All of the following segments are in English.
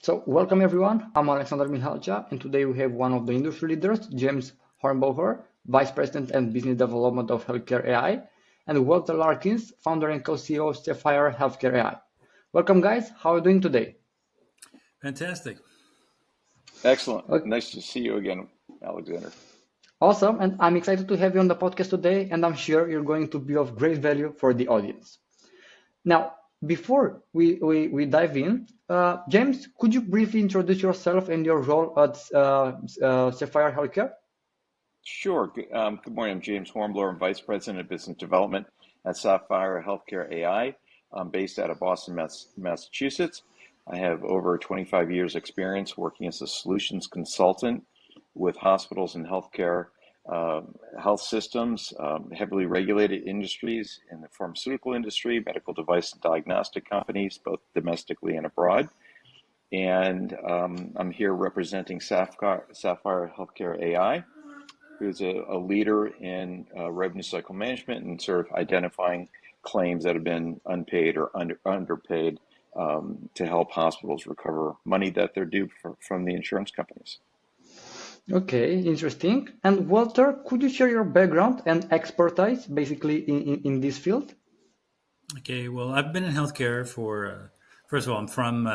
So, welcome everyone. I'm Alexander Mihalja, and today we have one of the industry leaders, James Hornblower, Vice President and Business Development of Healthcare AI, and Walter Larkins, founder and co-CEO of Sapphire Healthcare AI. Welcome, guys. How are you doing today? Fantastic. Excellent. Okay, Nice to see you again, Alexander. awesome, and I'm excited to have you on the podcast today, and I'm sure you're going to be of great value for the audience. Now, before we dive in, James, could you briefly introduce yourself and your role at Sapphire Healthcare? Sure. Good morning. I'm James Hornblower. I'm Vice President of Business Development at Sapphire Healthcare AI. I'm based out of Boston, Massachusetts. I have over 25 years experience working as a solutions consultant with hospitals and healthcare health systems, heavily regulated industries in the pharmaceutical industry, medical device and diagnostic companies, both domestically and abroad. And I'm here representing Sapphire Healthcare AI, who's a leader in revenue cycle management and sort of identifying claims that have been unpaid or underpaid to help hospitals recover money that they're due from the insurance companies. Okay, interesting. And Walter, could you share your background and expertise basically in this field? Okay, well, I've been in healthcare for, first of all, I'm from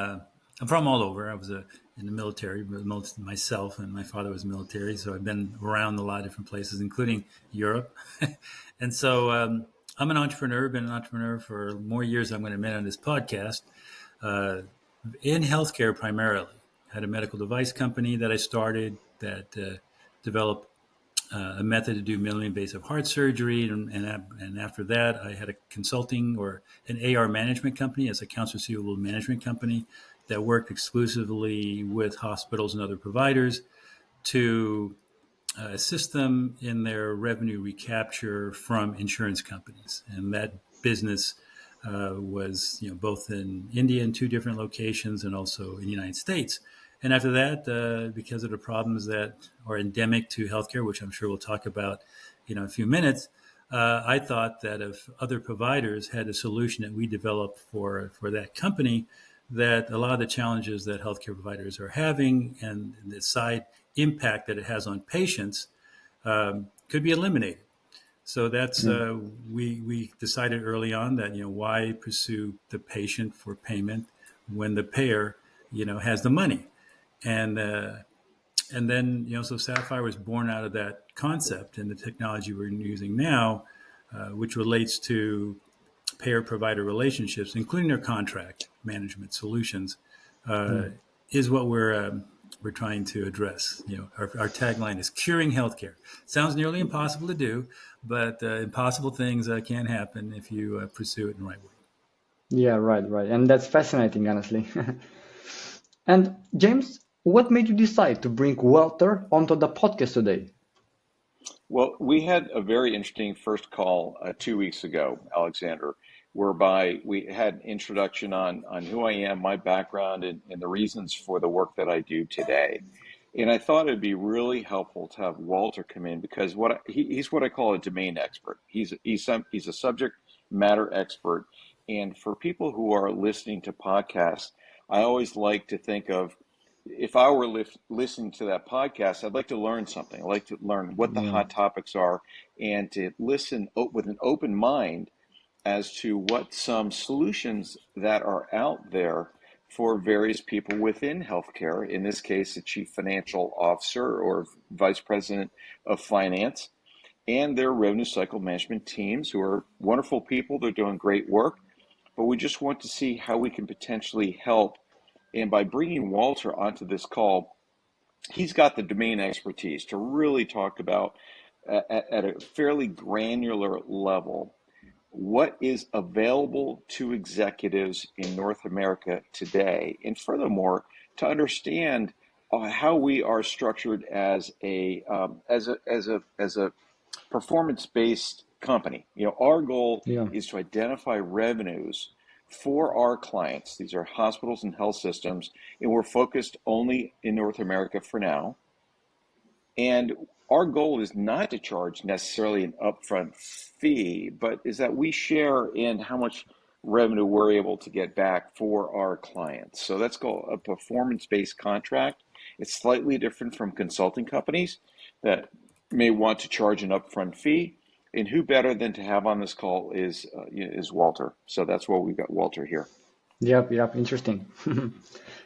all over. I was in the military, myself, and my father was military, so I've been around a lot of different places, including Europe. And so I'm an entrepreneur, been an entrepreneur for more years than I'm going to admit on this podcast, uh, in healthcare primarily. Had a medical device company that I started that developed a method to do minimally invasive heart surgery. And after that, I had a consulting or an AR management company as accounts receivable management company that worked exclusively with hospitals and other providers to assist them in their revenue recapture from insurance companies. And that business was, both in India in two different locations and also in the United States. And after that, because of the problems that are endemic to healthcare, which I'm sure we'll talk about, in a few minutes, I thought that if other providers had a solution that we developed for that company, that a lot of the challenges that healthcare providers are having and the side impact that it has on patients could be eliminated. So that's Mm. we decided early on that why pursue the patient for payment when the payer has the money, and and then so Sapphire was born out of that concept and the technology we're using now, which relates to payer provider relationships, including their contract management solutions, uh, Mm. is what we're trying to address. Our tagline is curing healthcare. Sounds nearly impossible to do, but impossible things can happen if you pursue it in the right way. Yeah, right, right. And that's fascinating, honestly. And James, what made you decide to bring Walter onto the podcast today? Well, we had a very interesting first call 2 weeks ago, Alexander, whereby we had an introduction on who I am, my background, and the reasons for the work that I do today. And I thought it'd be really helpful to have Walter come in because he's what I call a domain expert. He's a subject matter expert. And for people who are listening to podcasts, I always like to think of if I were listening to that podcast, I'd like to learn something. I'd like to learn what the Yeah. hot topics are and to listen with an open mind as to what some solutions that are out there for various people within healthcare, in this case, the chief financial officer or vice president of finance, and their revenue cycle management teams, who are wonderful people. They're doing great work, but we just want to see how we can potentially help. And by bringing Walter onto this call, he's got the domain expertise to really talk about at a fairly granular level what is available to executives in North America today, and furthermore, to understand how we are structured as a performance-based company. Our goal Yeah. is to identify revenues for our clients. These are hospitals and health systems, and we're focused only in North America for now. And our goal is not to charge necessarily an upfront fee, but is that we share in how much revenue we're able to get back for our clients. So that's called a performance-based contract. It's slightly different from consulting companies that may want to charge an upfront fee. And who better than to have on this call is Walter. So that's why we've got Walter here. Yep, interesting.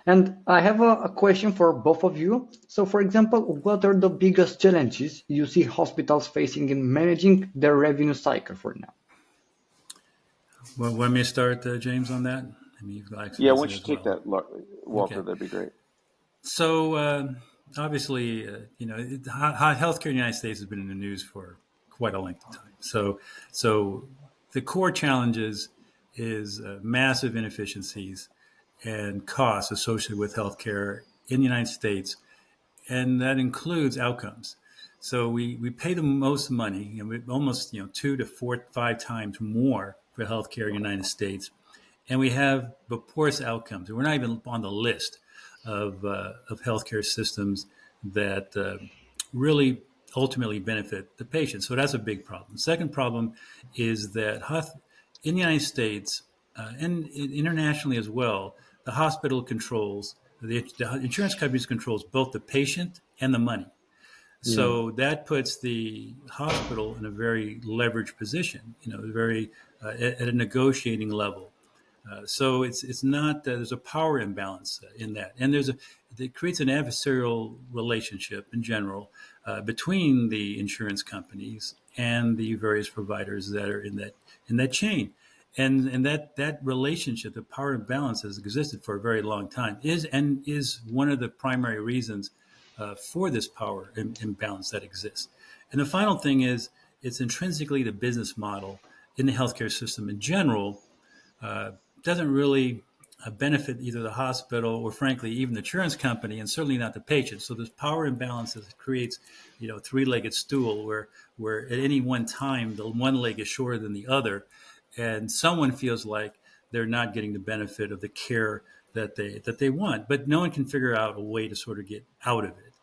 And I have a question for both of you. So, for example, what are the biggest challenges you see hospitals facing in managing their revenue cycle for now? Well, let me start, James, on that. I mean, you've got Yeah, experience why there don't you as take well. that, Walter? Okay. That'd be great. So obviously, healthcare in the United States has been in the news for quite a length of time. So the core challenges is massive inefficiencies and costs associated with healthcare in the United States, and that includes outcomes. So we pay the most money, almost 2 to 5 times more for healthcare in the United States, and we have the poorest outcomes. We're not even on the list of healthcare systems that really ultimately benefit the patient. So that's a big problem. Second problem is that in the United States and internationally as well, the hospital controls, the insurance companies controls both the patient and the money. Yeah, So that puts the hospital in a very leveraged position, very at a negotiating level. So it's not there's a power imbalance in that, and it creates an adversarial relationship in general between the insurance companies and the various providers that are in that chain, and that relationship, the power imbalance, has existed for a very long time. Is one of the primary reasons for this power imbalance that exists. And the final thing is it's intrinsically the business model in the healthcare system in general uh, doesn't really benefit either the hospital or, frankly, even the insurance company, and certainly not the patient. So this power imbalance that creates, a three-legged stool where at any one time the one leg is shorter than the other, and someone feels like they're not getting the benefit of the care that they want, but no one can figure out a way to sort of get out of it.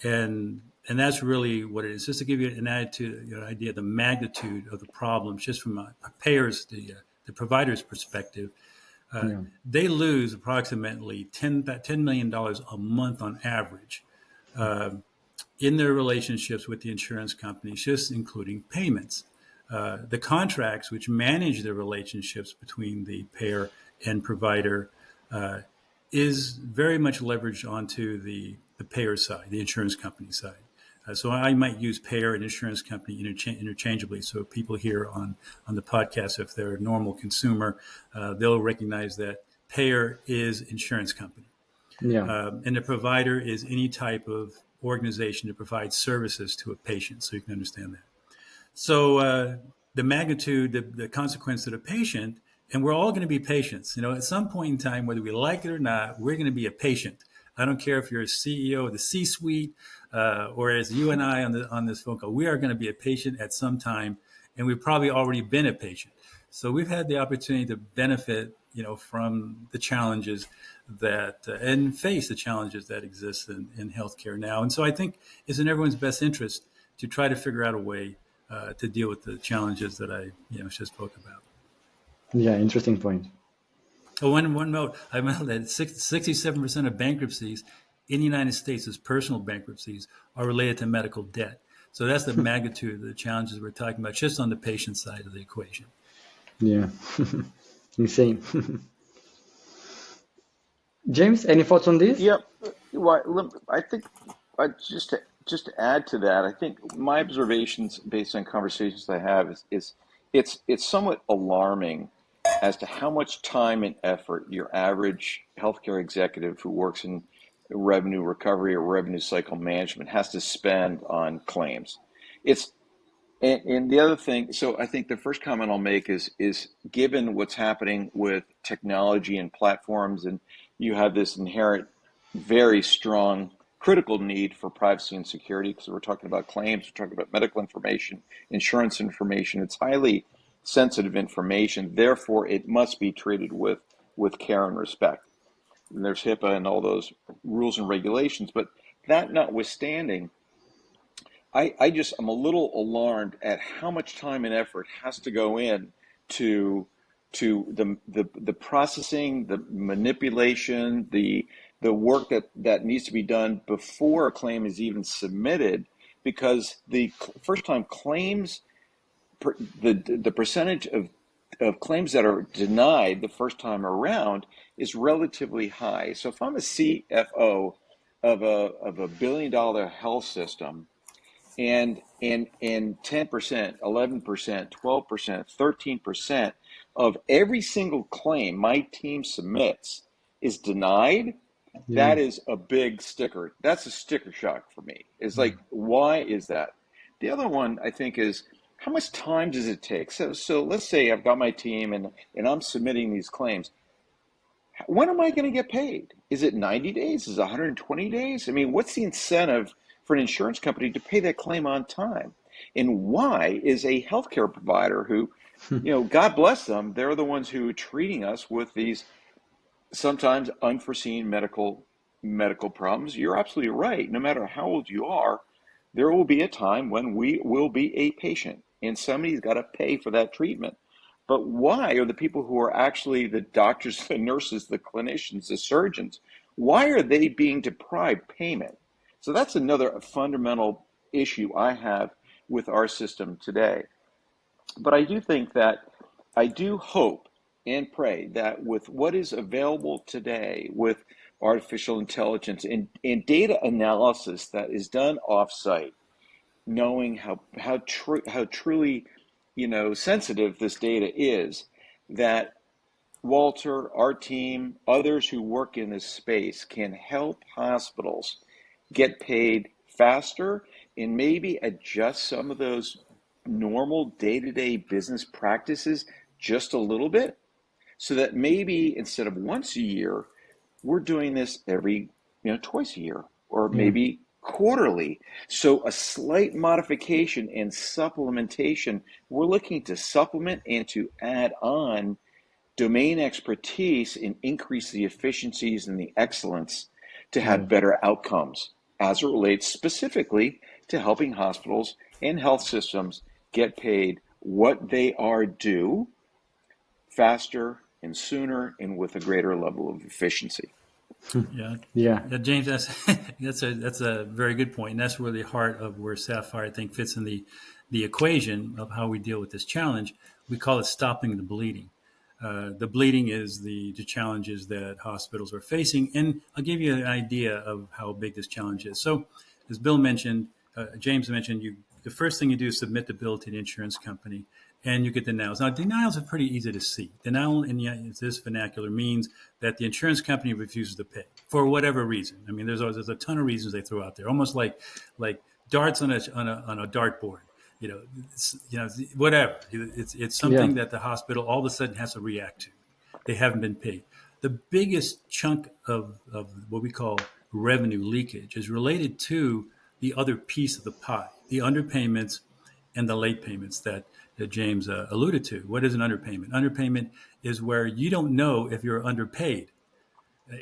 And that's really what it is. Just to give you an attitude, idea of the magnitude of the problems, just from a payers, the provider's perspective, yeah, they lose approximately $10 million a month on average in their relationships with the insurance companies, just including payments. The contracts which manage the relationships between the payer and provider uh, is very much leveraged onto the payer side, the insurance company side. So I might use payer and insurance company interchangeably. So people here on the podcast, if they're a normal consumer, they'll recognize that payer is insurance company. yeah, And the provider is any type of organization that provides services to a patient. So you can understand that. So the magnitude, the consequence to the patient, and we're all going to be patients. At some point in time, whether we like it or not, we're going to be a patient. I don't care if you're a CEO of the C-suite, or as you and I on this phone call, we are going to be a patient at some time, and we've probably already been a patient. So we've had the opportunity to benefit, from the challenges that and face the challenges that exist in healthcare now. And so I think it's in everyone's best interest to try to figure out a way to deal with the challenges that I just spoke about. yeah. Interesting point. Oh, one note: I know that 67% of bankruptcies in the United States, as personal bankruptcies, are related to medical debt. So that's the magnitude of the challenges we're talking about, just on the patient side of the equation. Yeah, insane. James, any thoughts on this? Yeah, well, I think just to add to that, I think my observations based on conversations I have is it's somewhat alarming as to how much time and effort your average healthcare executive who works in revenue recovery or revenue cycle management has to spend on claims. It's and the other thing, so I think the first comment I'll make is given what's happening with technology and platforms, and you have this inherent, very strong, critical need for privacy and security because we're talking about claims, we're talking about medical information, insurance information. It's highly sensitive information. Therefore, it must be treated with care and respect. And there's HIPAA and all those rules and regulations. But that notwithstanding, I'm a little alarmed at how much time and effort has to go in to to the processing, the manipulation, the work that needs to be done before a claim is even submitted, because the first time claims, the percentage of claims that are denied the first time around is relatively high. So if I'm a CFO of a $1 billion health system, and 10%, 11%, 12%, 13% of every single claim my team submits is denied, Yeah. that is a big sticker. That's a sticker shock for me. It's like, why is that? The other one I think is, how much time does it take? So let's say I've got my team and I'm submitting these claims. When am I going to get paid? Is it 90 days? Is it 120 days? I mean, what's the incentive for an insurance company to pay that claim on time? And why is a healthcare provider who, God bless them, they're the ones who are treating us with these sometimes unforeseen medical problems. You're absolutely right. No matter how old you are, there will be a time when we will be a patient and somebody's got to pay for that treatment. But why are the people who are actually the doctors, the nurses, the clinicians, the surgeons, why are they being deprived payment? So that's another fundamental issue I have with our system today. But I do think that, I do hope and pray that with what is available today with artificial intelligence and data analysis that is done offsite, knowing how truly sensitive this data is, that Walter, our team, others who work in this space can help hospitals get paid faster and maybe adjust some of those normal day-to-day business practices just a little bit, so that maybe instead of once a year, we're doing this every, twice a year, or Yeah. maybe quarterly. So a slight modification and supplementation, we're looking to supplement and to add on domain expertise and increase the efficiencies and the excellence to have Yeah. better outcomes as it relates specifically to helping hospitals and health systems get paid what they are due faster and sooner and with a greater level of efficiency. Yeah, Yeah. yeah, James, that's that's a very good point, and that's really the heart of where Sapphire, I think, fits in the equation of how we deal with this challenge. We call it stopping the bleeding. The bleeding is the challenges that hospitals are facing, and I'll give you an idea of how big this challenge is. So, as Bill mentioned, James mentioned, the first thing you do is submit the bill to the insurance company, and you get denials. Now, denials are pretty easy to see. Denial in this vernacular means that the insurance company refuses to pay for whatever reason. I mean, there's a ton of reasons they throw out there, almost like darts on a dartboard. Whatever. It's Yeah. something that the hospital all of a sudden has to react to. They haven't been paid. The biggest chunk of what we call revenue leakage is related to the other piece of the pie, the underpayments and the late payments that James alluded to. What is an underpayment? Underpayment is where you don't know if you're underpaid.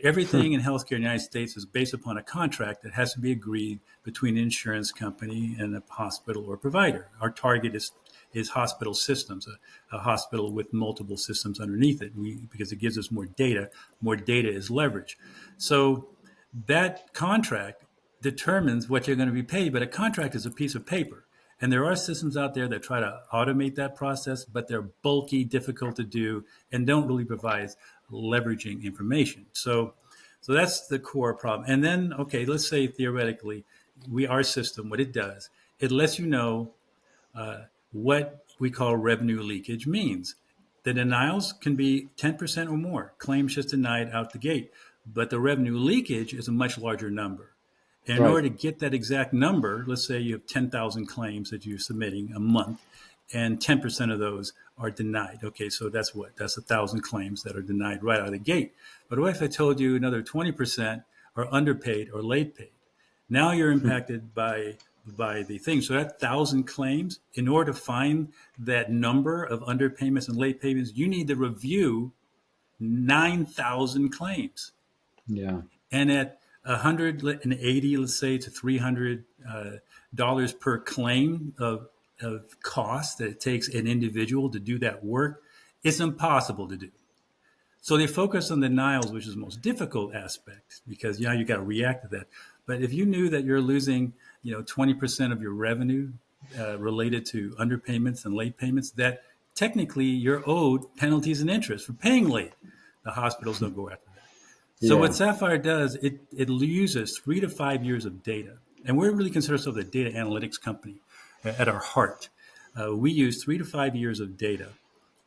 Everything in healthcare in the United States is based upon a contract that has to be agreed between an insurance company and a hospital or provider. Our target is hospital systems, a hospital with multiple systems underneath it, because it gives us more data. More data is leverage. So that contract determines what you're going to be paid, but a contract is a piece of paper. And there are systems out there that try to automate that process, but they're bulky, difficult to do, and don't really provide leveraging information. So that's the core problem. And then, okay, let's say theoretically, our system, what it does, it lets you know what we call revenue leakage means. The denials can be 10% or more, claims just denied out the gate, but the revenue leakage is a much larger number. And in Right. order to get that exact number, let's say you have 10,000 claims that you're submitting a month, and 10% of those are denied. Okay, so that's what? That's 1,000 claims that are denied right out of the gate. But what if I told you another 20% are underpaid or late paid? Now you're impacted by the thing. So that 1,000 claims, in order to find that number of underpayments and late payments, you need to review 9,000 claims. Yeah. And at 180, let's say, to $300 per claim of cost that it takes an individual to do that work, It's impossible to do. So they focus on denials, which is the most difficult aspect, because you got to react to that. But if you knew that you're losing 20% of your revenue related to underpayments and late payments, that technically you're owed penalties and interest for paying late. The hospitals don't go after that. So what Yeah. Sapphire does, it uses 3 to 5 years of data, and we're really consider ourselves a data analytics company at our heart. We use 3 to 5 years of data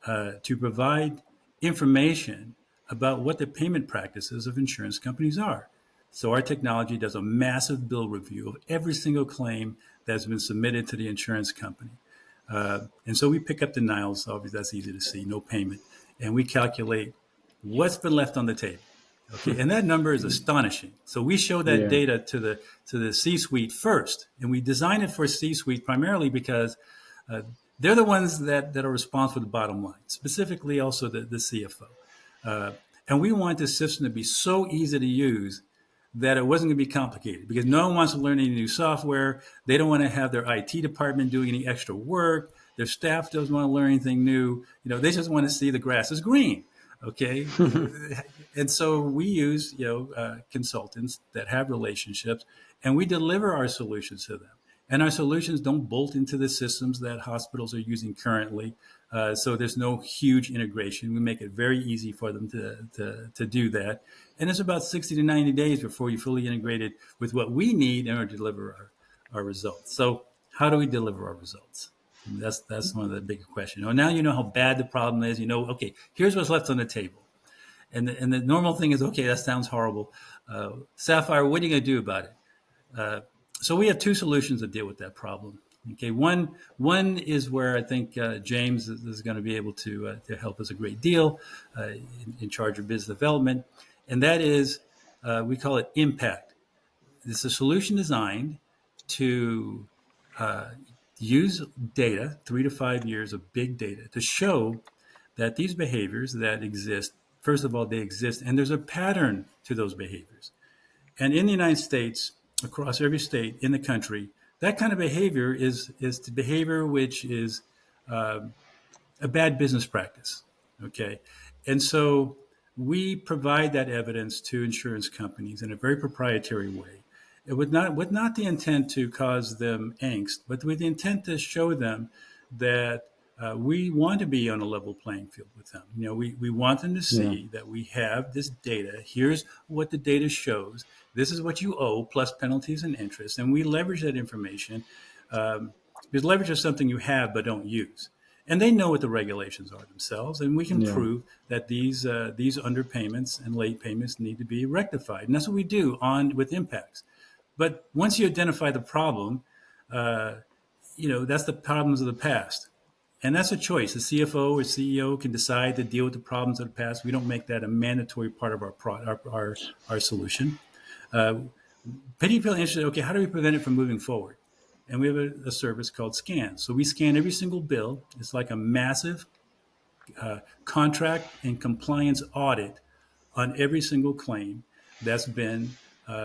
to provide information about what the payment practices of insurance companies are. So our technology does a massive bill review of every single claim that's been submitted to the insurance company. And so we pick up denials, obviously that's easy to see, no payment, and we calculate what's been left on the table. Okay, and that number is astonishing. So we show that Yeah. data to the C-suite first, and we design it for C-suite primarily because uh, they're the ones that are responsible for the bottom line, specifically also the CFO. Uh, and we want this system to be so easy to use that it wasn't going to be complicated, because no one wants to learn any new software. They don't want to have their IT department doing any extra work. Their staff doesn't want to learn anything new. They just want to see the grass is green. Okay, and so we use consultants that have relationships, and we deliver our solutions to them. And our solutions don't bolt into the systems that hospitals are using currently. So there's no huge integration. We make it very easy for them to do that. And it's about 60 to 90 days before you fully integrated with what we need in order to deliver our results. So how do we deliver our results? And that's one of the big questions. Now you know how bad the problem is. Okay, here's what's left on the table. And the normal thing is, okay, that sounds horrible. Sapphire, what are you going to do about it? So we have two solutions to deal with that problem. Okay, one is where I think James is going to be able to help us a great deal, in charge of business development, and that is we call it impact. It's a solution designed to uh, use data, 3 to 5 years of big data, to show that these behaviors that exist, first of all, they exist, and there's a pattern to those behaviors. And in the United States, across every state in the country, that kind of behavior is the behavior which is a bad business practice. Okay. And so we provide that evidence to insurance companies in a very proprietary way. It would not with not the intent to cause them angst, but with the intent to show them that we want to be on a level playing field with them. We want them to Yeah. see that we have this data. Here's what the data shows. This is what you owe, plus penalties and interest. And we leverage that information, because leverage is something you have but don't use. And they know what the regulations are themselves, and we can Yeah. prove that these underpayments and late payments need to be rectified. And that's what we do on with impacts. But once you identify the problem, uh, that's the problems of the past. And that's a choice. The CFO or CEO can decide to deal with the problems of the past. We don't make that a mandatory part of our solution. Uh, People are interested, okay, how do we prevent it from moving forward? And we have a service called Scan. So we scan every single bill. It's like a massive contract and compliance audit on every single claim that's been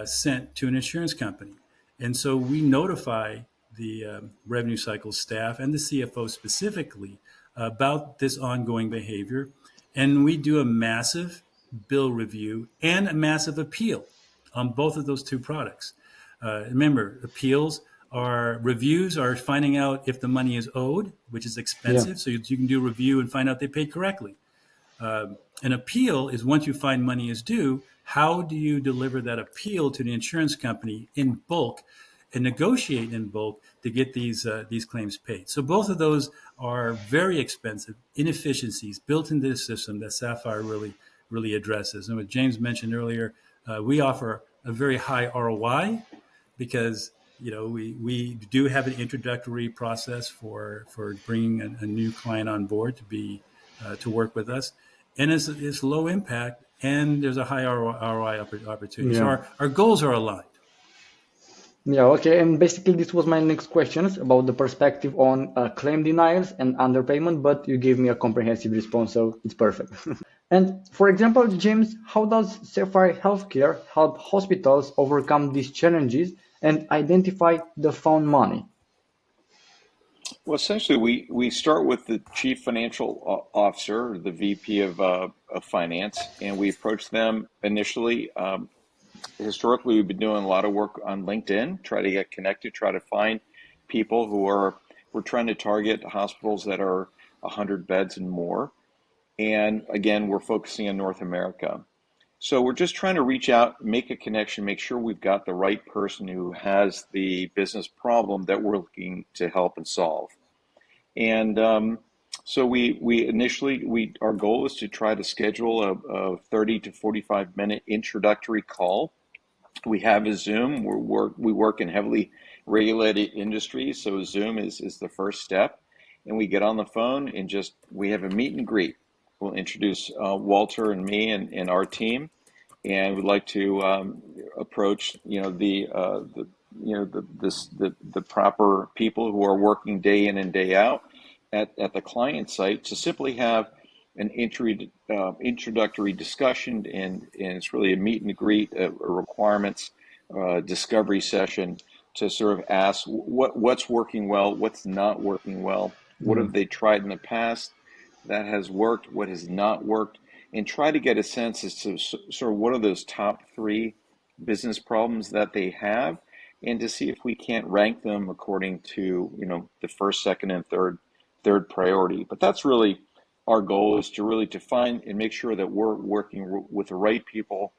sent to an insurance company. And so we notify the revenue cycle staff and the CFO specifically about this ongoing behavior. And we do a massive bill review and a massive appeal on both of those two products. Remember, appeals reviews are finding out if the money is owed, which is Yeah. expensive. So you can do a review and find out they paid correctly. An appeal is once you find money is due, how do you deliver that appeal to the insurance company in bulk and negotiate in bulk to get these claims paid? So both of those are very expensive inefficiencies built into the system that Sapphire really addresses. And what James mentioned earlier, we offer a very high ROI because we do have an introductory process for bringing a new client on board to work with us, and it's low impact, and there's a high ROI opportunity. So Yeah. our goals are aligned. Yeah, okay. And basically, this was my next questions about the perspective on claim denials and underpayment, but you gave me a comprehensive response, so it's perfect. And for example, James, how does Sapphire Healthcare help hospitals overcome these challenges and identify the found money? Well, essentially, we start with the chief financial officer, the VP of finance, and we approach them initially. Historically, we've been doing a lot of work on LinkedIn, try to get connected, try to find people we're trying to target hospitals that are 100 beds and more. And again, we're focusing on North America. So we're just trying to reach out, make a connection, make sure we've got the right person who has the business problem that we're looking to help and solve. And so we initially our goal is to try to schedule a 30 to 45 minute introductory call. We have a Zoom. We work in heavily regulated industries, so Zoom is the first step. And we get on the phone and just we have a meet and greet. We'll introduce Walter and me and our team, and we'd like to approach the proper people who are working day in and day out at the client site to simply have an introductory discussion, and it's really a meet and greet, a requirements discovery session to sort of ask what's working well, what's not working well, what Yeah. have they tried in the past that has worked, what has not worked, and try to get a sense as to sort of what are those top three business problems that they have, and to see if we can't rank them according to the first, second, and third priority. But that's really our goal, is to really to find and make sure that we're working with the right people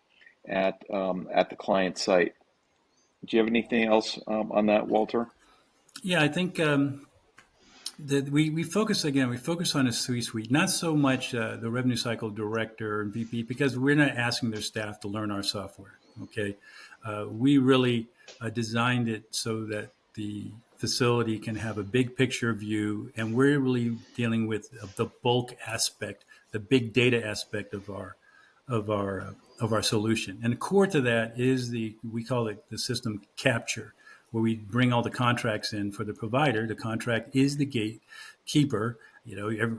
at the client site. Do you have anything else on that, Walter? Yeah, I think that we focus again. We focus on a C-suite, not so much the revenue cycle director and VP, because we're not asking their staff to learn our software. Okay, we really designed it so that the facility can have a big picture view, and we're really dealing with the bulk aspect, the big data aspect of our solution. And core to that is we call it the system capture, where we bring all the contracts in for the provider. The contract is the gatekeeper.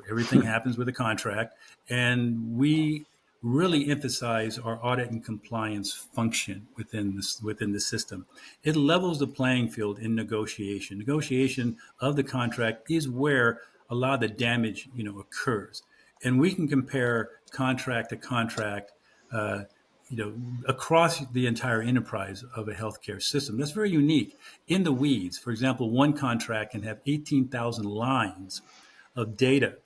Everything happens with a contract, and we really emphasize our audit and compliance function within the system. It levels the playing field in negotiation. Negotiation of the contract is where a lot of the damage occurs, and we can compare contract to contract. Uh, Across the entire enterprise of a healthcare system. That's very unique. In the weeds, for example, one contract can have 18,000 lines of data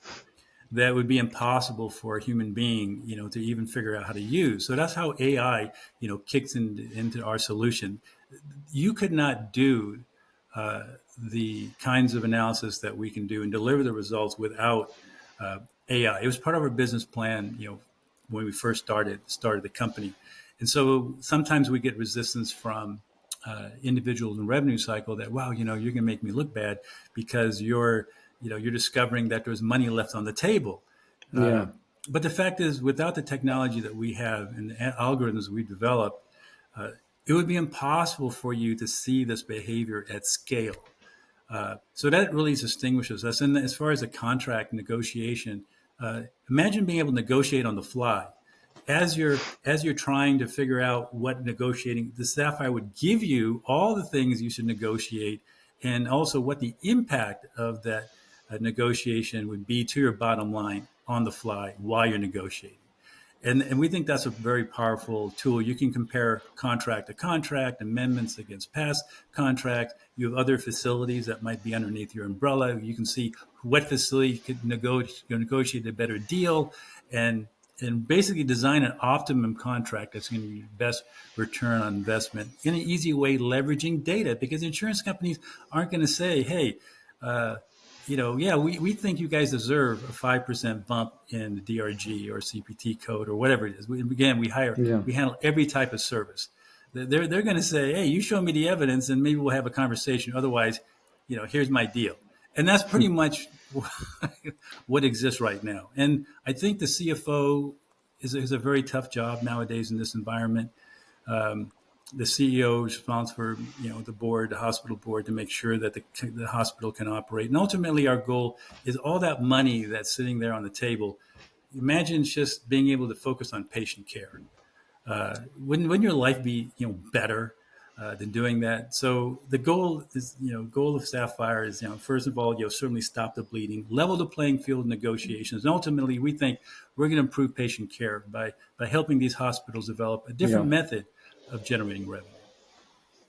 that would be impossible for a human being, to even figure out how to use. So that's how AI, kicks into our solution. You could not do the kinds of analysis that we can do and deliver the results without AI. It was part of our business plan, when we first started the company. And so sometimes we get resistance from individuals in revenue cycle that, wow, you're going to make me look bad because you're discovering that there's money left on the table. Uh, Yeah. but the fact is, without the technology that we have and the algorithms we developed, uh, it would be impossible for you to see this behavior at scale. So that really distinguishes us. And as far as a contract negotiation, imagine being able to negotiate on the fly. As you're trying to figure out what negotiating, the Sapphire would give you all the things you should negotiate, and also what the impact of that negotiation would be to your bottom line on the fly while you're negotiating. And we think that's a very powerful tool. You can compare contract to contract, amendments against past contracts. You have other facilities that might be underneath your umbrella. You can see what facility could negotiate a better deal, and basically design an optimum contract that's going to be best return on investment in an easy way, leveraging data, because insurance companies aren't going to say, hey, uh, yeah, we think you guys deserve a 5% bump in the DRG or CPT code or whatever it is. Yeah. We handle every type of service. They're going to say, hey, you show me the evidence and maybe we'll have a conversation. Otherwise, here's my deal. And that's pretty much what exists right now. And I think the CFO is a very tough job nowadays in this environment. Um, the CEO is responsible for the board, the hospital board, to make sure that the hospital can operate. And ultimately, our goal is all that money that's sitting there on the table. Imagine just being able to focus on patient care. Wouldn't your life be better? than doing that. So the goal is, goal of Sapphire is, first of all, certainly stop the bleeding, level the playing field in negotiations, and ultimately, we think we're going to improve patient care by helping these hospitals develop a different Yeah. method of generating revenue.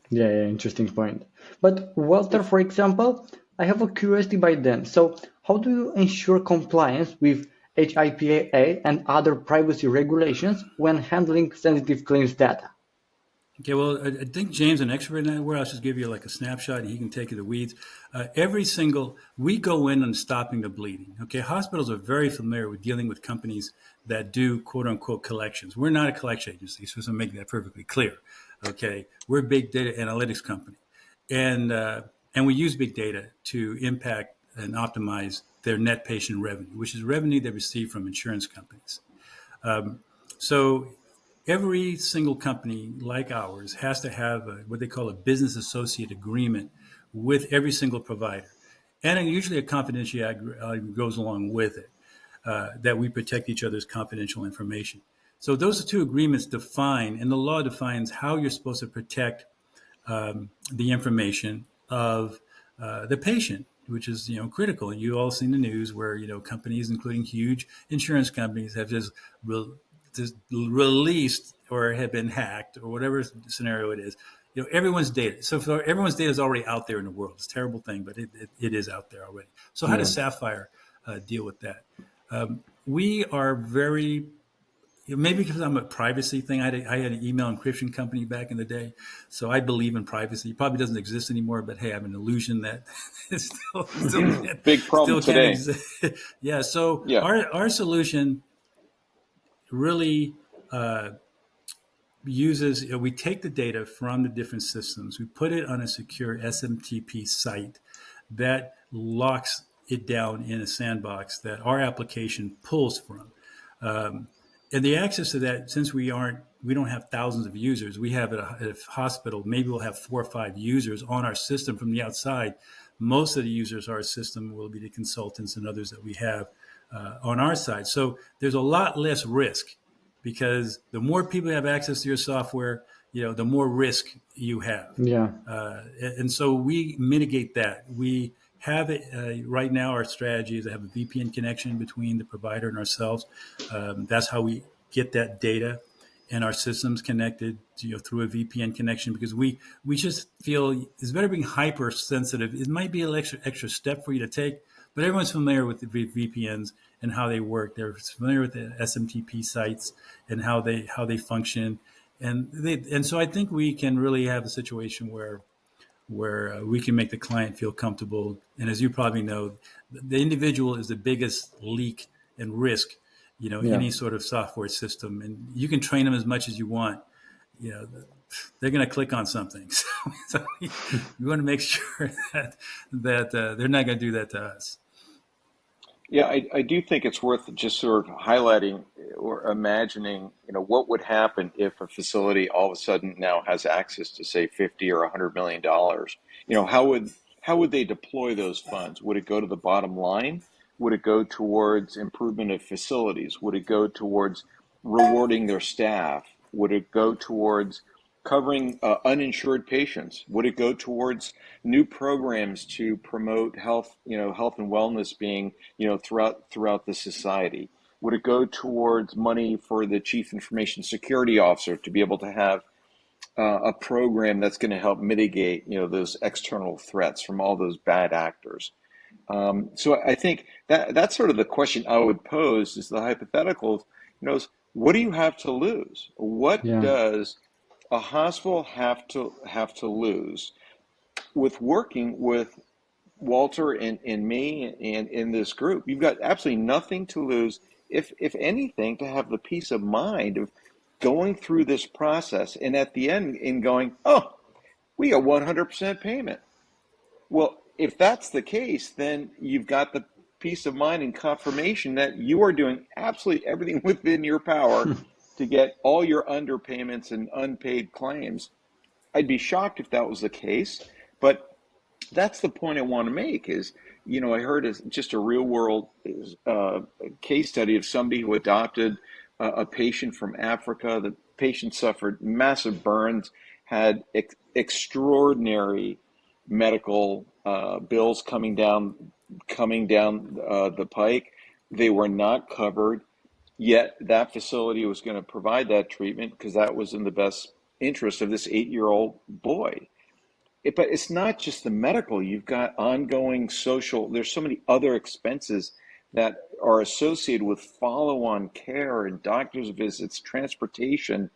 Yeah, yeah, interesting point. But Walter, If for example, I have a curiosity by then. So, how do you ensure compliance with HIPAA and other privacy regulations when handling sensitive claims data? Okay, well, I think James, an expert in that, where I'll just give you like a snapshot and he can take you to the weeds. We go in on stopping the bleeding. Okay, hospitals are very familiar with dealing with companies that do quote unquote collections. We're not a collection agency, so I'm making that perfectly clear. Okay, we're a big data analytics company. And we use big data to impact and optimize their net patient revenue, which is revenue they receive from insurance companies. So every single company like ours has to have what they call a business associate agreement with every single provider. And usually a confidentiality goes along with it, that we protect each other's confidential information. So those two agreements define, and the law defines how you're supposed to protect the information of the patient, which is critical. And you all seen the news where companies, including huge insurance companies, have just released or have been hacked or whatever scenario it is. Everyone's data. So everyone's data is already out there in the world. It's a terrible thing, but it is out there already. So how Yeah, does Sapphire deal with that? We are very maybe because I'm a privacy thing. I had an email encryption company back in the day, so I believe in privacy. It probably doesn't exist anymore, but hey, I have an illusion that it big problem still can today. exist. Yeah. So Yeah. our solution really uses, we take the data from the different systems, we put it on a secure SMTP site that locks it down in a sandbox that our application pulls from. Um, and the access to that, since we don't have thousands of users, we have at a hospital, maybe we'll have 4 or 5 users on our system from the outside. Most of the users of our system will be the consultants and others that we have on our side. So there's a lot less risk because the more people have access to your software, the more risk you have. yeah, And so we mitigate that. We have it right now. Our strategy is to have a VPN connection between the provider and ourselves. That's how we get that data and our systems connected through a VPN connection because we just feel it's better being hypersensitive. It might be an extra step for you to take, but everyone's familiar with the VPNs and how they work. They're familiar with the SMTP sites and how they function, and so I think we can really have a situation where we can make the client feel comfortable. And as you probably know, the individual is the biggest leak and risk, yeah. any sort of software system. And you can train them as much as you want. You know, they're going to click on something. So you want to make sure that they're not going to do that to us. Yeah, I do think it's worth just sort of highlighting or imagining, what would happen if a facility all of a sudden now has access to say 50 or $100 million. How would they deploy those funds? Would it go to the bottom line? Would it go towards improvement of facilities? Would it go towards rewarding their staff? Would it go towards covering uninsured patients? Would it go towards new programs to promote health, health and wellness being, throughout the society? Would it go towards money for the chief information security officer to be able to have a program that's going to help mitigate, those external threats from all those bad actors? So I think that's sort of the question I would pose is the hypothetical, is what do you have to lose? What Yeah, does a hospital have to lose with working with Walter and me and in this group? You've got absolutely nothing to lose, if anything, to have the peace of mind of going through this process and at the end in going, oh, we got 100% payment. Well, if that's the case, then you've got the peace of mind and confirmation that you are doing absolutely everything within your power to get all your underpayments and unpaid claims. I'd be shocked if that was the case, but that's the point I want to make is, I heard just a real world case study of somebody who adopted a patient from Africa. The patient suffered massive burns had extraordinary medical bills coming down the pike. They were not covered, yet that facility was going to provide that treatment because that was in the best interest of this 8-year-old boy. But it's not just the medical. You've got ongoing social. There's so many other expenses that are associated with follow-on care and doctor's visits, transportation,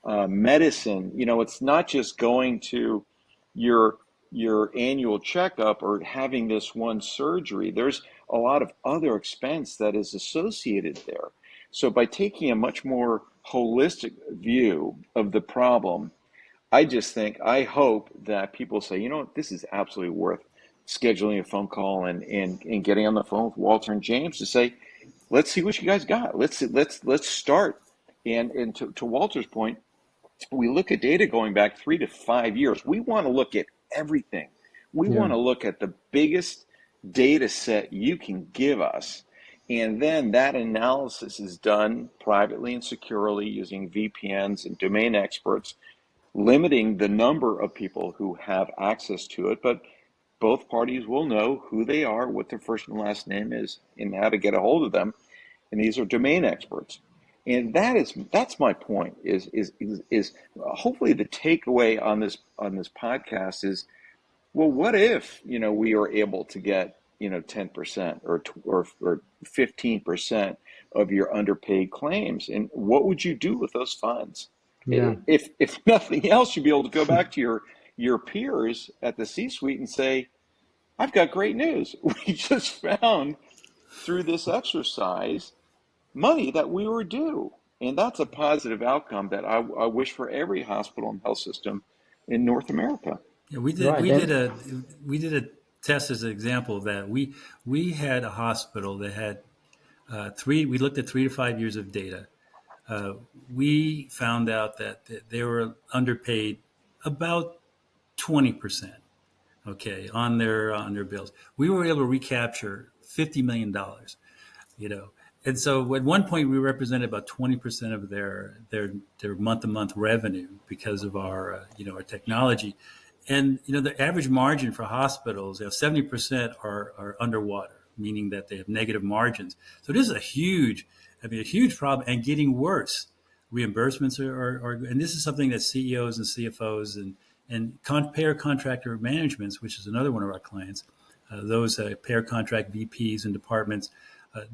medicine. It's not just going to your your annual checkup or having this one surgery. There's a lot of other expense that is associated there. So by taking a much more holistic view of the problem, I hope that people say, this is absolutely worth scheduling a phone call and getting on the phone with Walter and James to say, let's see what you guys got. Let's start. And to Walter's point, we look at data going back 3 to 5 years. We want to look at everything. We Yeah. want to look at the biggest data set you can give us. And then that analysis is done privately and securely using VPNs and domain experts, limiting the number of people who have access to it, but both parties will know who they are, what their first and last name is, and how to get a hold of them. And these are domain experts. And that's my point. Is hopefully the takeaway on this podcast is, well, what if we are able to get 10% or 15% of your underpaid claims, and what would you do with those funds? Yeah. If nothing else, you'd be able to go back to your peers at the C-suite and say, I've got great news. We just found through this exercise money that we were due. And that's a positive outcome that I wish for every hospital and health system in North America. Yeah, we did Right. we did And a we did a test as an example of that. We had a hospital that had three. We looked at 3 to 5 years of data. Uh, we found out that they were underpaid about 20%. Okay, on their bills. We were able to recapture $50 million. You know, and so at one point we represented about 20% of their month to month revenue because of our technology. And the average margin for hospitals, 70% are underwater, meaning that they have negative margins. So this is a huge problem, and getting worse. Reimbursements are and this is something that CEOs and CFOs and payer contractor managements, which is another one of our clients, those payer contract VPs and departments,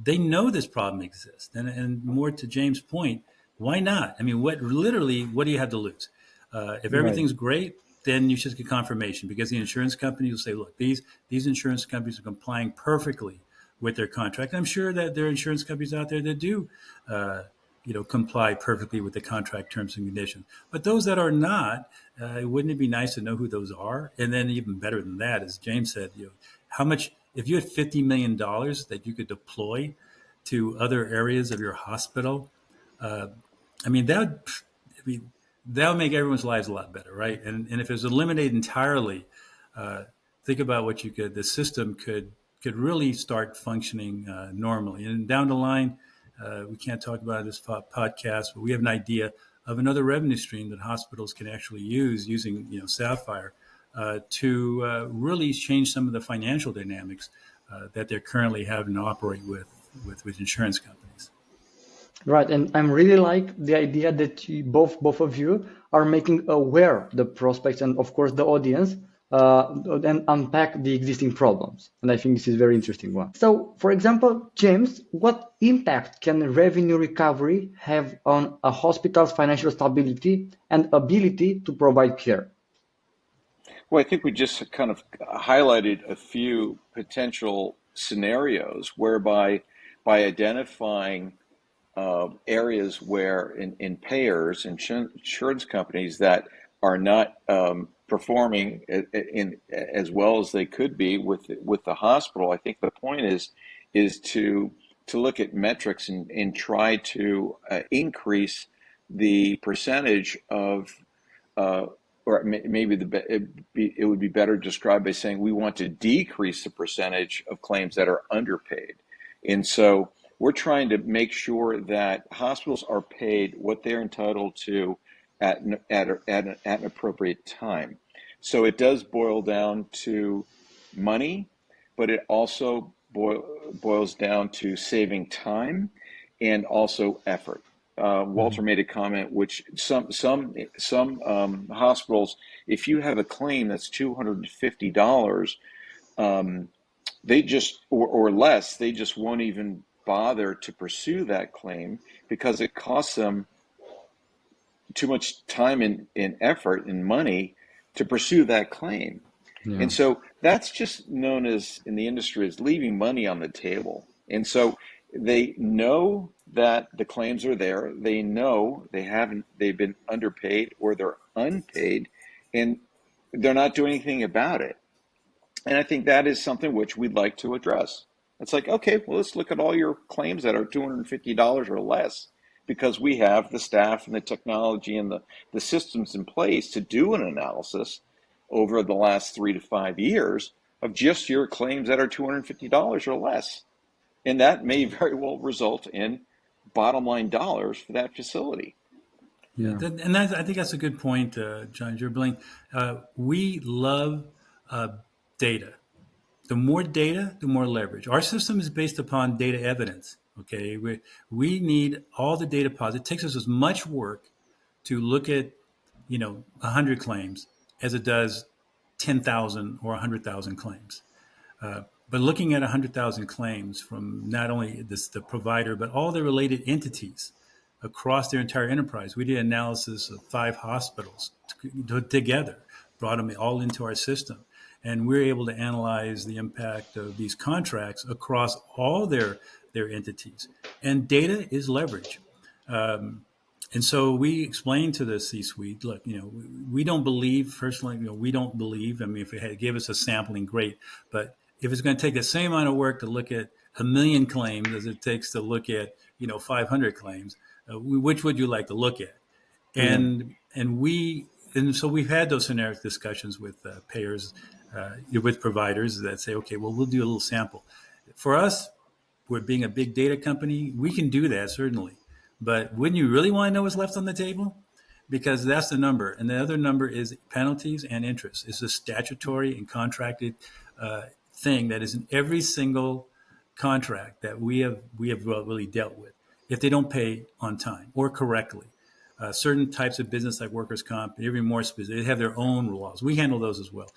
they know this problem exists. And more to James' point, why not? I mean, what do you have to lose? If right. everything's great, then you should get confirmation, because the insurance company will say, look, these insurance companies are complying perfectly with their contract. I'm sure that there are insurance companies out there that do comply perfectly with the contract terms and conditions. But those that are not, wouldn't it be nice to know who those are? And then even better than that, as James said, how much, if you had $50 million that you could deploy to other areas of your hospital, uh, I mean, I mean, that would make everyone's lives a lot better, right? And if it was eliminated entirely, uh, think about what the system could really start functioning normally. And down the line, we can't talk about this podcast, but we have an idea of another revenue stream that hospitals can actually use using Sapphire to really change some of the financial dynamics that they're currently having to operate with insurance companies. Right, and I'm really like the idea that both of you are making aware the prospects and of course the audience, and unpack the existing problems. And I think this is a very interesting one. So, for example, James, what impact can revenue recovery have on a hospital's financial stability and ability to provide care? Well, I think we just kind of highlighted a few potential scenarios whereby by identifying areas where in payers and insurance companies that are not performing as well as they could be with the hospital. I think the point is to look at metrics and try to increase the percentage of uh, or maybe it would be better described by saying we want to decrease the percentage of claims that are underpaid. And so we're trying to make sure that hospitals are paid what they're entitled to at an appropriate time. So it does boil down to money, but it also boils down to saving time and also effort. Walter made a comment, which some hospitals, if you have a claim that's $250, they just or less, they just won't even bother to pursue that claim because it costs them too much time and effort and money to pursue that claim. Yeah. And so that's just known as in the industry as leaving money on the table. And so they know that the claims are there. They know they've been underpaid or they're unpaid, and they're not doing anything about it. And I think that is something which we'd like to address. It's like, okay, well, let's look at all your claims that are $250 or less because we have the staff and the technology and the systems in place to do an analysis over the last 3 to 5 years of just your claims that are $250 or less. And that may very well result in bottom line dollars for that facility. Yeah. And I think that's a good point, John Gerbling. We love uh, data. The more data, the more leverage. Our system is based upon data evidence. Okay, we need all the data positive. It takes us as much work to look at 100 claims as it does 10,000 or 100,000 claims. But looking at 100,000 claims from not only the provider, but all the related entities across their entire enterprise, we did analysis of 5 hospitals together, brought them all into our system. And we're able to analyze the impact of these contracts across all their entities. And data is leverage. And so we explained to the C-suite, look, we don't believe, personally, we don't believe, I mean, if it had give us a sampling, great. But if it's going to take the same amount of work to look at 1,000,000 claims as it takes to look at, 500 claims, which would you like to look at? Yeah. And so we've had those scenario discussions with payers, with providers that say, okay, well, we'll do a little sample. For us, we're being a big data company, we can do that, certainly. But wouldn't you really want to know what's left on the table? Because that's the number. And the other number is penalties and interest. It's a statutory and contracted thing that is in every single contract that we have really dealt with. If they don't pay on time or correctly, certain types of business like workers' comp, even more specific, they have their own laws. We handle those as well.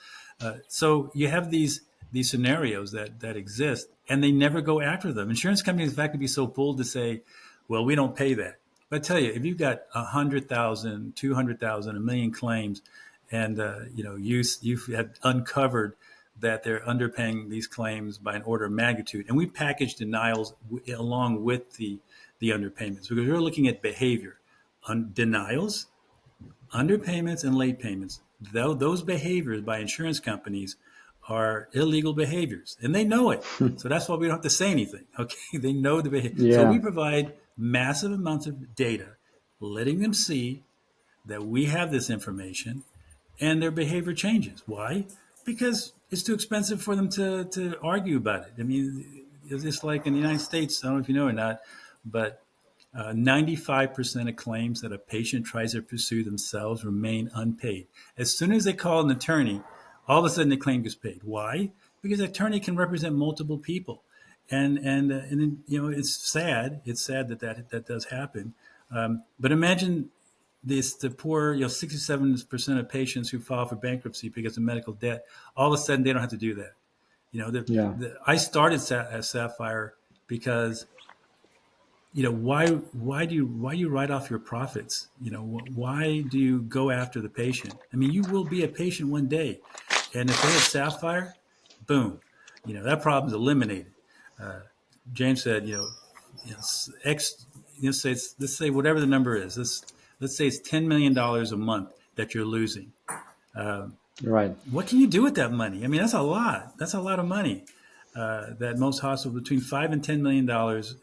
So you have these scenarios that exist, and they never go after them. Insurance companies, in fact, could be so bold to say, "Well, we don't pay that." But I tell you, if you've got 100,000, 200,000, 1,000,000 claims, and you've had uncovered that they're underpaying these claims by an order of magnitude, and we package denials along with the underpayments because we're looking at behavior, denials, underpayments, and late payments. Those behaviors by insurance companies are illegal behaviors, and they know it. So that's why we don't have to say anything. Okay, they know the behavior. So we Yeah. provide massive amounts of data, letting them see that we have this information, and their behavior changes. Why? Because it's too expensive for them to argue about it. I mean, it's just like in the United States. I don't know if you know or not, but 95% of claims that a patient tries to pursue themselves remain unpaid. As soon as they call an attorney, all of a sudden the claim gets paid. Why? Because an attorney can represent multiple people, and it's sad. It's sad that does happen. But imagine this: the poor, 67% of patients who file for bankruptcy because of medical debt. All of a sudden, they don't have to do that. Yeah. I started at Sapphire because why do you write off your profits? Why do you go after the patient? I mean, you will be a patient one day, and if they have Sapphire, boom, that problem's eliminated. uh, James said, x, let's say whatever the number is, let's say it's $10 million a month that you're losing. Right. What can you do with that money? I mean, that's a lot of money. That most hospitals, between $5 and $10 million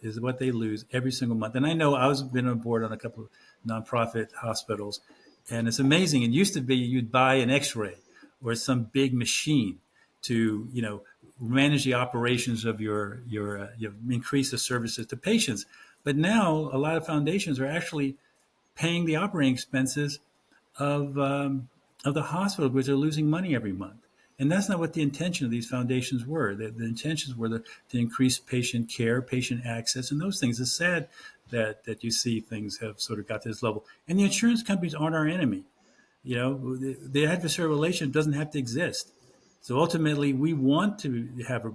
is what they lose every single month. And I know I was been on board on a couple of nonprofit hospitals, and it's amazing. It used to be you'd buy an X-ray or some big machine to manage the operations of your increase the services to patients. But now a lot of foundations are actually paying the operating expenses of um, of the hospitals, which are losing money every month. And that's not what the intention of these foundations were. The intentions were to increase patient care, patient access, and those things. It's sad that you see things have sort of got to this level. And the insurance companies aren't our enemy. You know, the adversarial relation doesn't have to exist. So ultimately, we want to have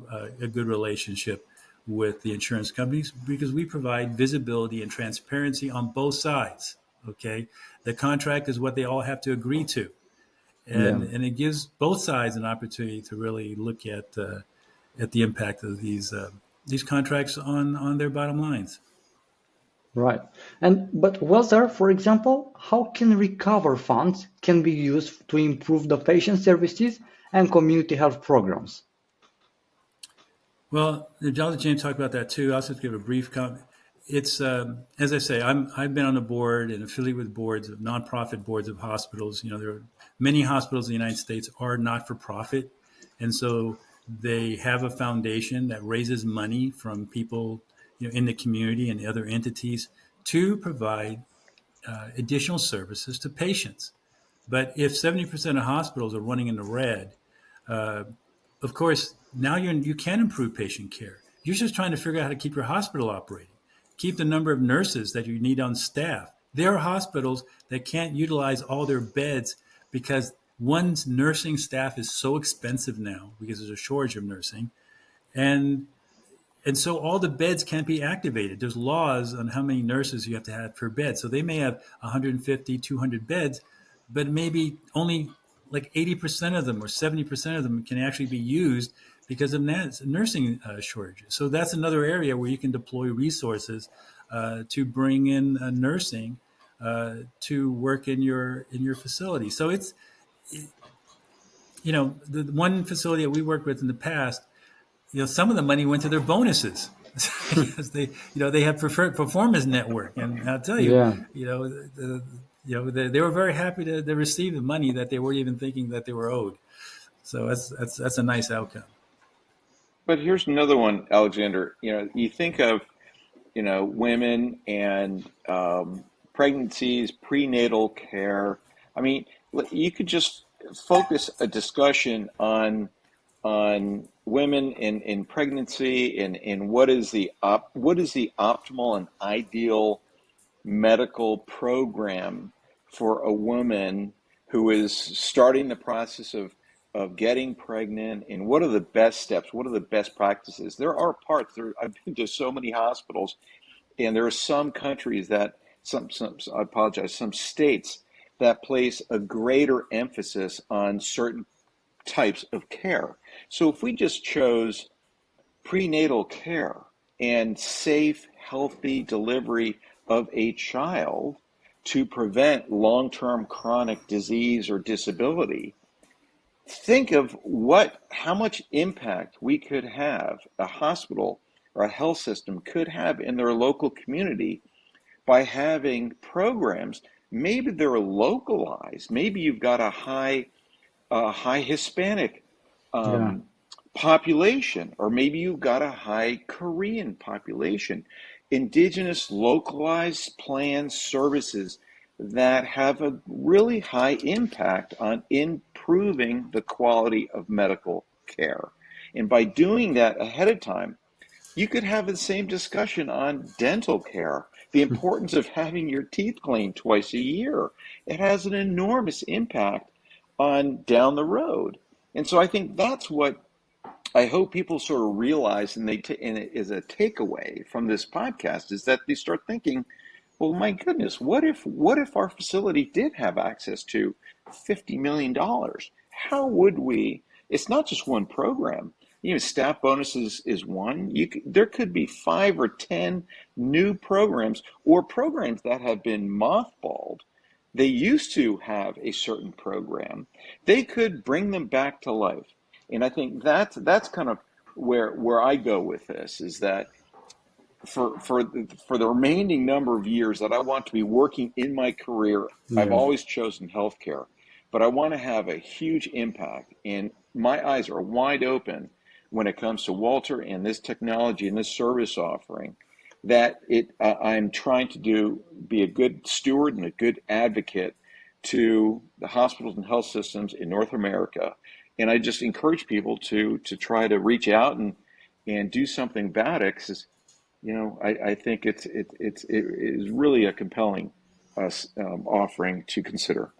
a good relationship with the insurance companies because we provide visibility and transparency on both sides. Okay, the contract is what they all have to agree to, Yeah. and it gives both sides an opportunity to really look at the impact of these contracts on their bottom lines. Right. And but whether, for example, how can recover funds can be used to improve the patient services and community health programs? Well, Jonathan James talked about that too. I'll just give a brief comment. It's as I say, I've been on the board and affiliated with boards of nonprofit boards of hospitals. You know, there are many hospitals in the United States are not for profit, and so they have a foundation that raises money from people, you know, in the community and other entities to provide additional services to patients. But if 70% of hospitals are running in the red, uh, of course, now you can improve patient care. You're just trying to figure out how to keep your hospital operating, keep the number of nurses that you need on staff. There are hospitals that can't utilize all their beds because one's nursing staff is so expensive now because there's a shortage of nursing. And and so all the beds can't be activated. There's laws on how many nurses you have to have per bed. So they may have 150, 200 beds, but maybe only like 80% of them or 70% of them can actually be used because of nursing shortages. So that's another area where you can deploy resources to bring in nursing to work in your facility. So it's, you know, the one facility that we worked with in the past, you know, some of the money went to their bonuses because they have preferred performance network, and I'll tell you, Yeah. you know, they were very happy to receive the money that they weren't even thinking that they were owed. So that's a nice outcome. But here's another one, Alexander. You think of, women and pregnancies, prenatal care. I mean, you could just focus a discussion on women in pregnancy and what is the optimal and ideal medical program for a woman who is starting the process of getting pregnant, and what are the best steps, what are the best practices. There are parts there. I've been to so many hospitals, and there are some countries that some I apologize, some states that place a greater emphasis on certain types of care. So if we just chose prenatal care and safe, healthy delivery of a child to prevent long-term chronic disease or disability, think of how much impact we could have, a hospital or a health system could have in their local community by having programs. Maybe they're localized. Maybe you've got a high Hispanic Yeah. um, population, or maybe you've got a high Korean population. Indigenous localized planned services that have a really high impact on improving the quality of medical care. And by doing that ahead of time, you could have the same discussion on dental care, the importance of having your teeth cleaned twice a year. It has an enormous impact on down the road. And so I think that's what I hope people sort of realize, and it is a takeaway from this podcast, is that they start thinking, well, my goodness, what if our facility did have access to $50 million? How would we? It's not just one program. Staff bonuses is one. There could be 5 or 10 new programs, or programs that have been mothballed. They used to have a certain program. They could bring them back to life. And I think that's kind of where I go with this, is that for the remaining number of years that I want to be working in my career, I've Yeah. always chosen healthcare, but I want to have a huge impact. And my eyes are wide open when it comes to Walter and this technology and this service offering. I'm trying to be a good steward and a good advocate to the hospitals and health systems in North America. And I just encourage people to try to reach out and do something about it, because I think it is really a compelling offering to consider.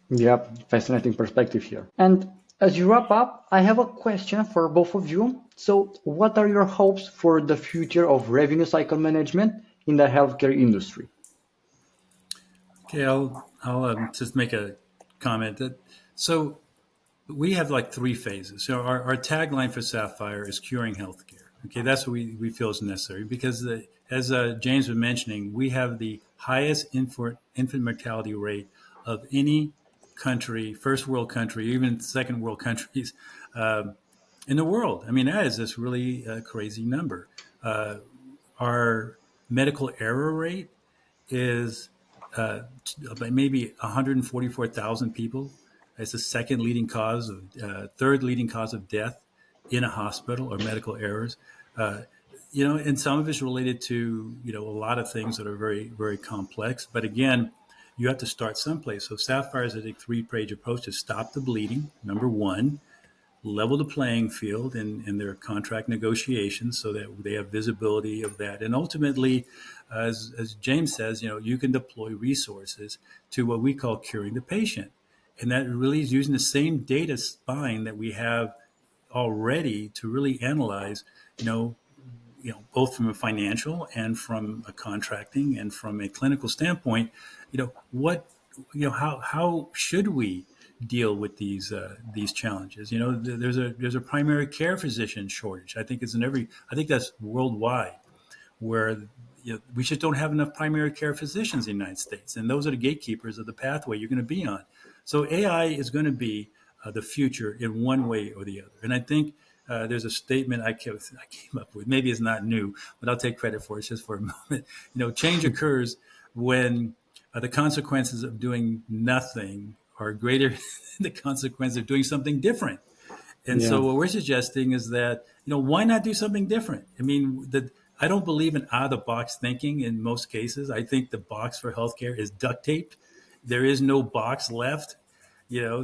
Yep, fascinating perspective here. And as you wrap up, I have a question for both of you. So, what are your hopes for the future of revenue cycle management in the healthcare industry? Okay, I'll just make a comment that so we have like three phases. So our tagline for Sapphire is curing healthcare. Okay, that's what we feel is necessary because as James was mentioning, we have the highest infant mortality rate of any country, first world country, even second world countries in the world. I mean, that is just really a crazy number. Uh, our medical error rate is maybe 144,000 people. It's the second leading cause of, third leading cause of death in a hospital or medical errors. Uh, and some of it's related to, a lot of things that are very, very complex. But again, you have to start someplace. So Sapphire is a three-page approach to stop the bleeding, number one, level the playing field in their contract negotiations so that they have visibility of that. And ultimately, as James says, you can deploy resources to what we call curing the patient. And that really is using the same data spine that we have already to really analyze, both from a financial and from a contracting and from a clinical standpoint, what, how should we deal with these challenges? There's a primary care physician shortage. I think that's worldwide, where we just don't have enough primary care physicians in the United States, and those are the gatekeepers of the pathway you're going to be on. So AI is going to be the future in one way or the other. And I think there's a statement I came up with. Maybe it's not new, but I'll take credit for it just for a moment. Change occurs when the consequences of doing nothing are greater than the consequence of doing something different. And Yeah, so what we're suggesting is that, why not do something different? I mean, I don't believe in out of the box thinking in most cases. I think the box for healthcare is duct taped. There is no box left,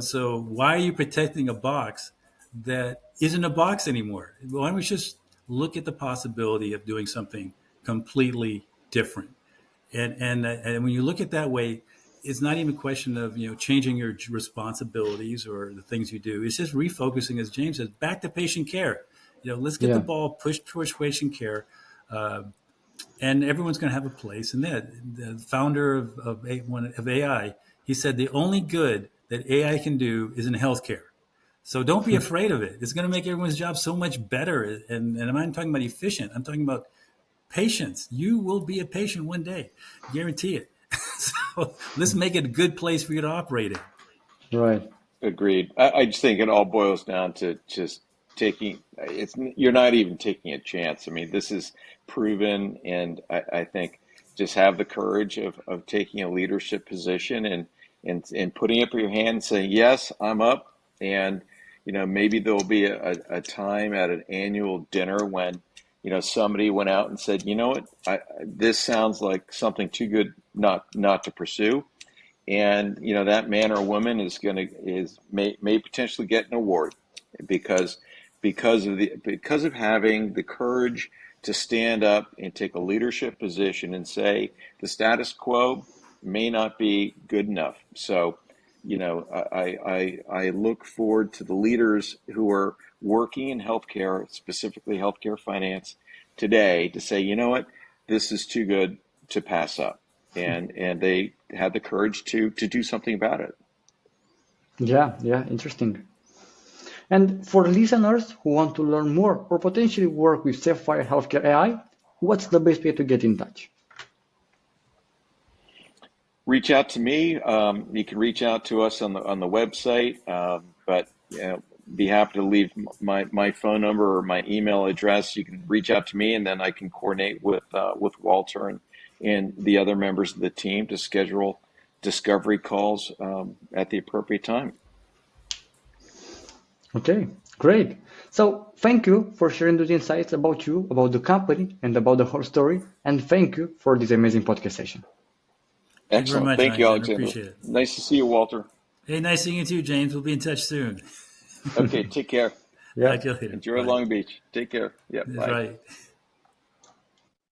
so why are you protecting a box that isn't a box anymore? Why don't we just look at the possibility of doing something completely different? And when you look at that way, it's not even a question of changing your responsibilities or the things you do. It's just refocusing, as James says, back to patient care. Let's get the yeah, ball pushed towards patient care, uh, and everyone's going to have a place. And that the founder of AI, he said the only good that AI can do is in healthcare. So don't be afraid of it. It's going to make everyone's job so much better. And I'm not talking about efficient. I'm talking about patience. You will be a patient one day, guarantee it. So let's make it a good place for you to operate in. right. Agreed. I just think it all boils down to just you're not even taking a chance. I mean, this is proven, and I think just have the courage of taking a leadership position and putting up your hand and saying, yes, I'm up. And, maybe there'll be a time at an annual dinner when, somebody went out and said, you know what, this sounds like something too good not to pursue. And that man or woman may potentially get an award because because of having the courage to stand up and take a leadership position and say the status quo may not be good enough. So I look forward to the leaders who are working in healthcare, specifically healthcare finance today, to say, you know what, this is too good to pass up, and they had the courage to do something about it. Yeah, yeah, interesting. And for listeners who want to learn more or potentially work with Sapphire Healthcare AI, what's the best way to get in touch? Reach out to me. You can reach out to us on the website, but be happy to leave my phone number or my email address. You can reach out to me, and then I can coordinate with Walter and the other members of the team to schedule discovery calls at the appropriate time. Okay, great. So thank you for sharing those insights about you, about the company, and about the whole story. And thank you for this amazing podcast session. Thank you very Excellent. much, Thank you, Langdon. Alexander. Appreciate it. Nice to see you, Walter. Hey, nice seeing you too, James. We'll be in touch soon. Okay, take care. Yeah. Talk to you later. Enjoy Bye. Long Beach. Take care. Yeah, That's bye. right.